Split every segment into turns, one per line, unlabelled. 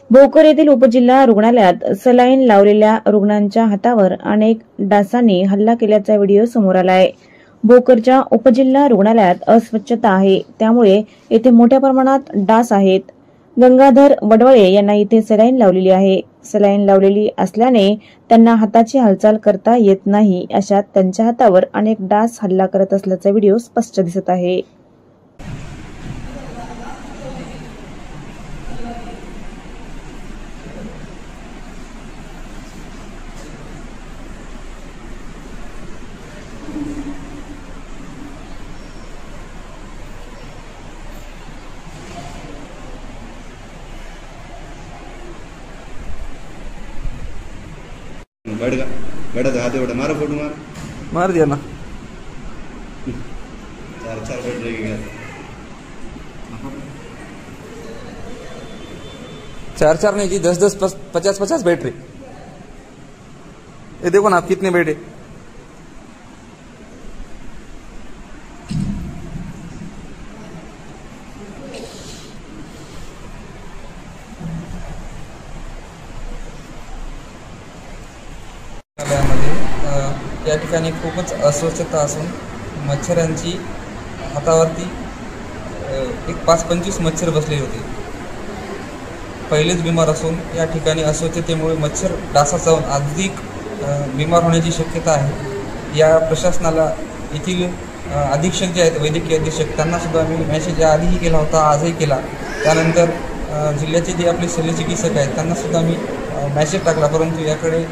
भोकर येथील उपजिल्हा रुग्णालयात सलाईन लावलेल्या रुग्णांच्या हातावर अनेक डासांनी हल्ला केल्याचा व्हिडिओ समोर आला आहे। भोकरच्या उपजिल्हा रुग्णालयात अस्वच्छता आहे, त्यामुळे येथे मोठ्या प्रमाणात डास आहेत। गंगाधर वडवळे यांना इथे सलाईन लावलेली आहे। सलाईन लावलेली असल्याने त्यांना हाताची हालचाल करता येत नाही, अशात त्यांच्या हातावर अनेक डास हल्ला करत असल्याचा व्हिडिओ स्पष्ट दिसत आहे।
बैठा हाथ बैठा मारो फोटो
मार दिया ना।
चार बैठ रहेगी
चार नहीं जी 10 50 बैठ रही। ये देखो ना आप कितने बैठे। या ठिकाणी खूपच अस्वच्छता असून मच्छरांची हातावरती एक 5-25 मच्छर बसले होते। पहिलेच बिमार असून या ठिकाणी अस्वच्छतेमुळे मच्छर डासा चावून अधिक बिमार होण्याची शक्यता आहे। या प्रशासनाला येथील अधीक्षक जे आहेत, वैद्यकीय अधीक्षक, त्यांना सुद्धा मी मेसेज आधीही केला होता, आजही केला। त्यानंतर जिल्ह्याचे जे आपले शल्यचिकित्सक आहेत त्यांना सुद्धा मी मेसेज टाकला, परंतु याकडे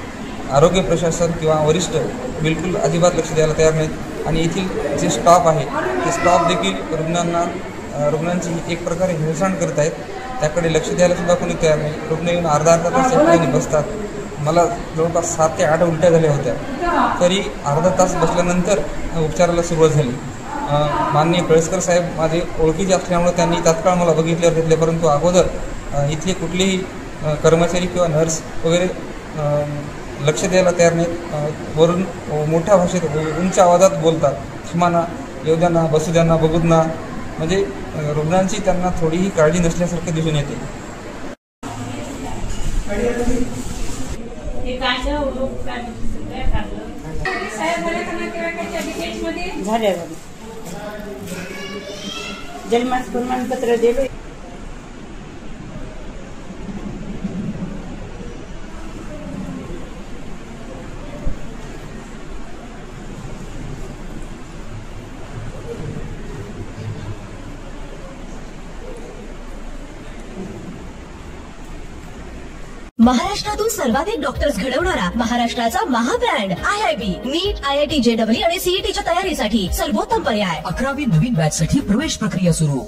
आरोग्य प्रशासन किंवा वरिष्ठ बिलकुल अजिबात लक्ष द्यायला तयार नाहीत। आणि येथील जे स्टाफ आहे ते स्टाफ देखील रुग्णांची एक प्रकारे हेळसांड करत आहेत, त्याकडे लक्ष द्यायला सुद्धा कोणी तयार नाही। रुग्ण येऊन अर्धा तास बसतात। मला जवळपास 7 ते 8 उलट्या झाल्या होत्या, तरी अर्धा तास बसल्यानंतर उपचाराला सुरुवात झाली। माननीय कळसकर साहेब माझे ओळखीचे असल्यामुळे त्यांनी तात्काळ मला बघितल्यावर घेतले, परंतु अगोदर इथले कुठलेही कर्मचारी किंवा नर्स वगैरे लक्ष द्यायला तयार नाहीत। वरून मोठ्या भाषेत उंच आवाजात बोलतात, क्षमाना, येऊ द्या ना, बसू द्या ना, बघू ना, म्हणजे रुग्णांची त्यांना थोडीही काळजी नसल्यासारखे दिसून येते।
जन्मास प्रमाणपत्र दिले।
महाराष्ट्रातून सर्वाधिक डॉक्टर्स घडवणारा महाराष्ट्राचा महाब्रँड IIB नीट, IIT JEE आणि CETच्या तयारीसाठी सर्वोत्तम पर्याय।
11वी नवीन बॅच साठी प्रवेश प्रक्रिया सुरू।